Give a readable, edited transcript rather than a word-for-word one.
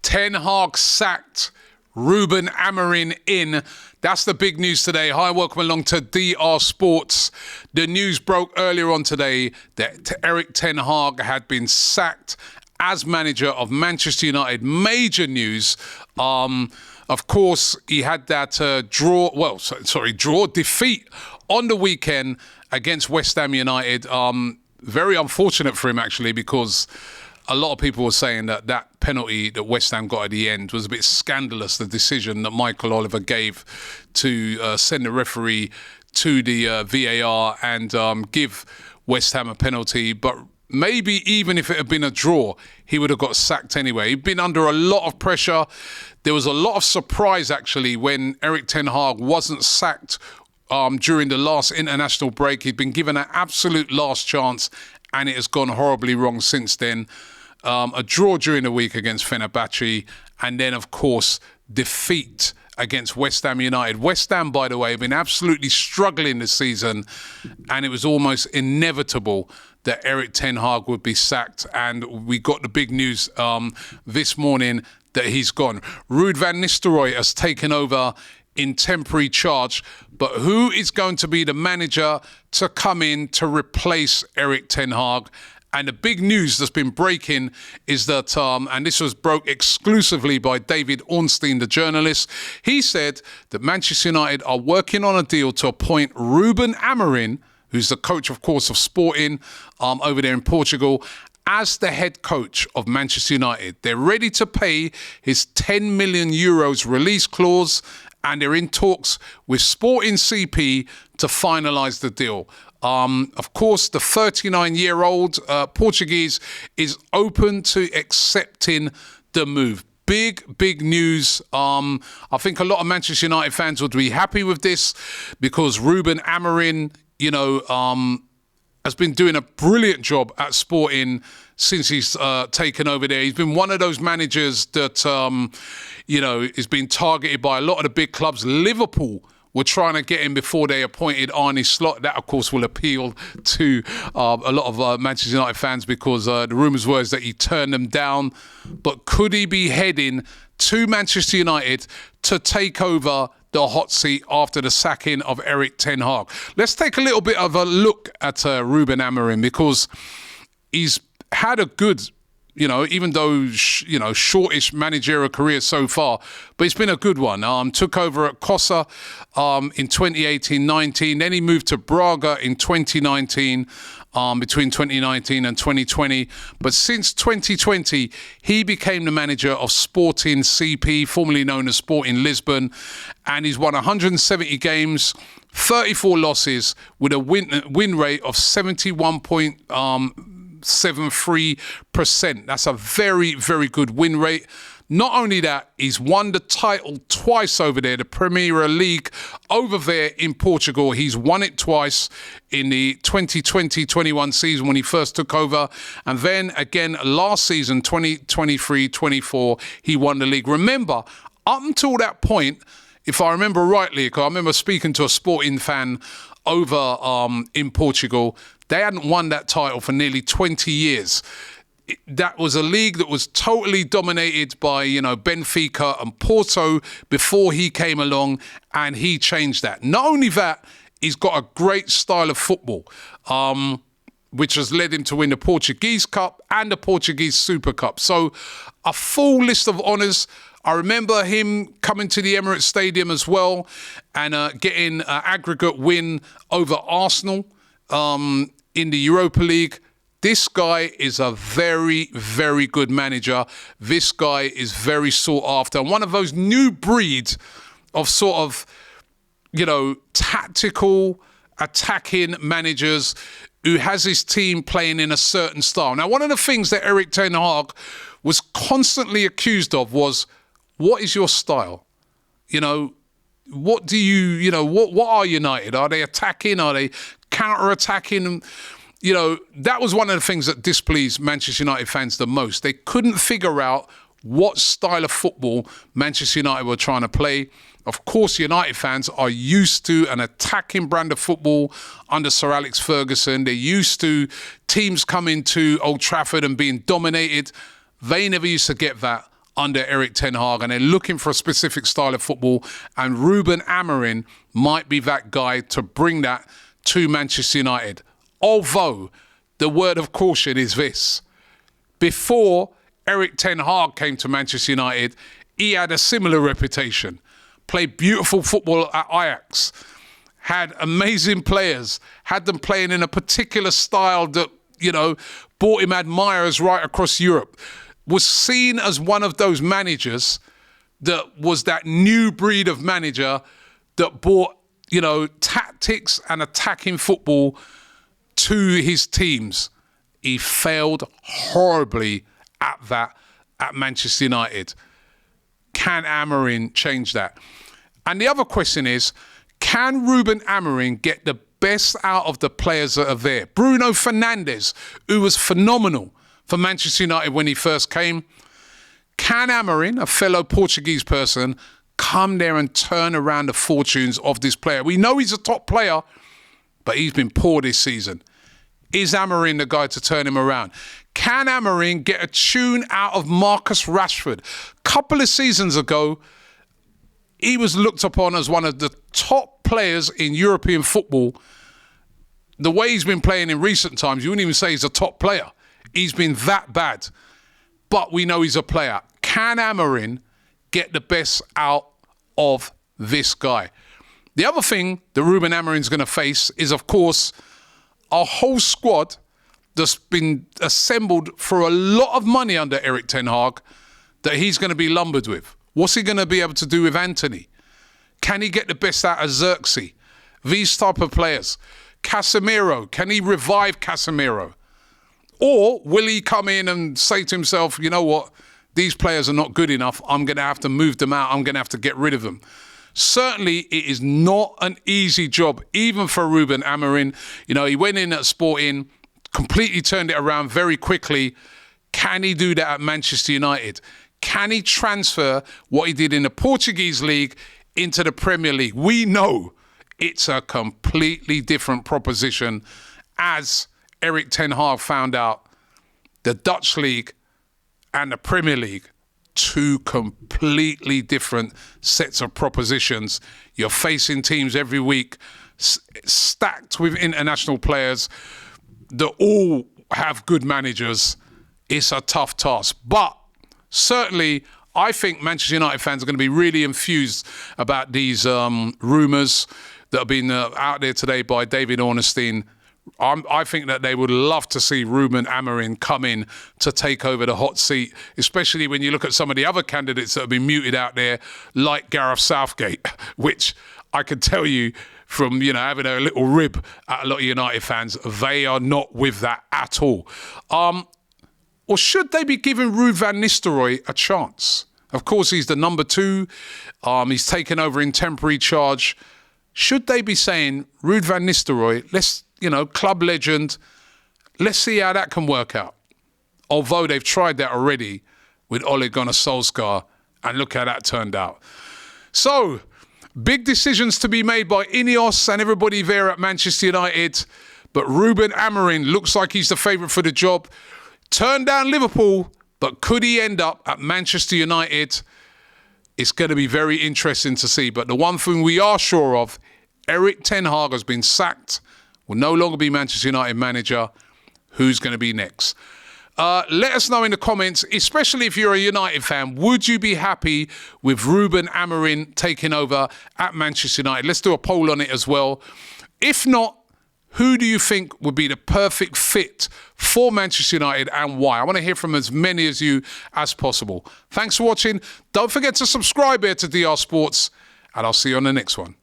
Ten Hag sacked, Ruben Amorim in. That's the big news today. Hi, welcome along to DR Sports. The news broke earlier on today that Erik Ten Hag had been sacked as manager of Manchester United. Major news. Of course, he had that defeat on the weekend against West Ham United. Very unfortunate for him, actually, because a lot of people were saying that penalty that West Ham got at the end was a bit scandalous, the decision that Michael Oliver gave to send the referee to the VAR and give West Ham a penalty. But maybe even if it had been a draw, he would have got sacked anyway. He'd been under a lot of pressure. There was a lot of surprise, actually, when Erik Ten Hag wasn't sacked during the last international break. He'd been given an absolute last chance, and it has gone horribly wrong since then. A draw during the week against Fenerbahce, and then, of course, defeat against West Ham United. West Ham, by the way, have been absolutely struggling this season, and it was almost inevitable that Erik Ten Hag would be sacked. And we got the big news this morning that he's gone. Ruud van Nistelrooy has taken over in temporary charge, but who is going to be the manager to come in to replace Erik Ten Hag? And the big news that's been breaking is that, and this was broke exclusively by David Ornstein, the journalist, he said that Manchester United are working on a deal to appoint Ruben Amorim, who's the coach, of course, of Sporting over there in Portugal, as the head coach of Manchester United. They're ready to pay his 10 million euros release clause, and they're in talks with Sporting CP to finalise the deal. Of course, the 39-year-old Portuguese is open to accepting the move. Big news. I think a lot of Manchester United fans would be happy with this because Ruben Amorim, has been doing a brilliant job at Sporting since he's taken over there. He's been one of those managers that, is being targeted by a lot of the big clubs. Liverpool were trying to get him before they appointed Arne Slot. That, of course, will appeal to a lot of Manchester United fans because the rumours were that he turned them down. But could he be heading to Manchester United to take over the hot seat after the sacking of Erik Ten Hag? Let's take a little bit of a look at Ruben Amorim because he's had a good, even though, shortish managerial career so far, but it's been a good one. Took over at Kosa in 2018-19. Then he moved to Braga in 2019, between 2019 and 2020. But since 2020, he became the manager of Sporting CP, formerly known as Sporting Lisbon. And he's won 170 games, 34 losses, with a win rate of 71.73%. That's a very, very good win rate. Not only that, he's won the title twice over there, the Premier League over there in Portugal. He's won it twice in the 2020-21 season when he first took over. And then again, last season, 2023-24, he won the league. Remember, up until that point, if I remember rightly, because I remember speaking to a Sporting fan over in Portugal, they hadn't won that title for nearly 20 years. That was a league that was totally dominated by, Benfica and Porto before he came along, and he changed that. Not only that, he's got a great style of football, which has led him to win the Portuguese Cup and the Portuguese Super Cup. So a full list of honours. I remember him coming to the Emirates Stadium as well and getting an aggregate win over Arsenal in the Europa League. This guy is a very, very good manager. This guy is very sought after. And one of those new breed of sort of, tactical, attacking managers who has his team playing in a certain style. Now, one of the things that Erik Ten Hag was constantly accused of was, what is your style? What do you, what are United? Are they attacking? Are they counter-attacking? That was one of the things that displeased Manchester United fans the most. They couldn't figure out what style of football Manchester United were trying to play. Of course, United fans are used to an attacking brand of football under Sir Alex Ferguson. They're used to teams coming to Old Trafford and being dominated. They never used to get that under Eric Ten Hag, and they're looking for a specific style of football, and Ruben Amorim might be that guy to bring that to Manchester United. Although, the word of caution is this. Before Eric Ten Hag came to Manchester United, he had a similar reputation. Played beautiful football at Ajax. Had amazing players. Had them playing in a particular style that, brought him admirers right across Europe. Was seen as one of those managers that was that new breed of manager that brought, tactics and attacking football to his teams. He failed horribly at that at Manchester United. Can Amorim change that? And the other question is, can Ruben Amorim get the best out of the players that are there? Bruno Fernandes, who was phenomenal for Manchester United when he first came. Can Amorim, a fellow Portuguese person, come there and turn around the fortunes of this player? We know he's a top player, but he's been poor this season. Is Amorim the guy to turn him around? Can Amorim get a tune out of Marcus Rashford? A couple of seasons ago, he was looked upon as one of the top players in European football. The way he's been playing in recent times, you wouldn't even say he's a top player. He's been that bad. But we know he's a player. Can Amorim get the best out of this guy? The other thing that Ruben Amorim's going to face is, of course, a whole squad that's been assembled for a lot of money under Eric Ten Hag that he's going to be lumbered with. What's he going to be able to do with Anthony? Can he get the best out of Xerxes? These type of players. Casemiro, can he revive Casemiro? Or will he come in and say to himself, you know what, these players are not good enough, I'm going to have to move them out, I'm going to have to get rid of them. Certainly, it is not an easy job, even for Ruben Amorim. He went in at Sporting, completely turned it around very quickly. Can he do that at Manchester United? Can he transfer what he did in the Portuguese league into the Premier League? We know it's a completely different proposition. As Eric Ten Hag found out, the Dutch league and the Premier League, two completely different sets of propositions. You're facing teams every week stacked with international players that all have good managers. It's a tough task. But certainly, I think Manchester United fans are going to be really infused about these rumours that have been out there today by David Ornstein. I think that they would love to see Ruben Amorim come in to take over the hot seat, especially when you look at some of the other candidates that have been muted out there, like Gareth Southgate, which I can tell you from, having a little rib at a lot of United fans, they are not with that at all. Or should they be giving Ruud van Nistelrooy a chance? Of course, he's the number 2. He's taken over in temporary charge. Should they be saying, Ruud van Nistelrooy, let's, club legend, let's see how that can work out? Although they've tried that already with Ole Gunnar Solskjaer, and look how that turned out. So, big decisions to be made by Ineos and everybody there at Manchester United. But Ruben Amorim looks like he's the favourite for the job. Turned down Liverpool, but could he end up at Manchester United? It's going to be very interesting to see. But the one thing we are sure of, Eric Ten Hag has been sacked, will no longer be Manchester United manager. Who's going to be next? Let us know in the comments, especially if you're a United fan, would you be happy with Ruben Amorim taking over at Manchester United? Let's do a poll on it as well. If not, who do you think would be the perfect fit for Manchester United and why? I want to hear from as many of you as possible. Thanks for watching. Don't forget to subscribe here to DR Sports, and I'll see you on the next one.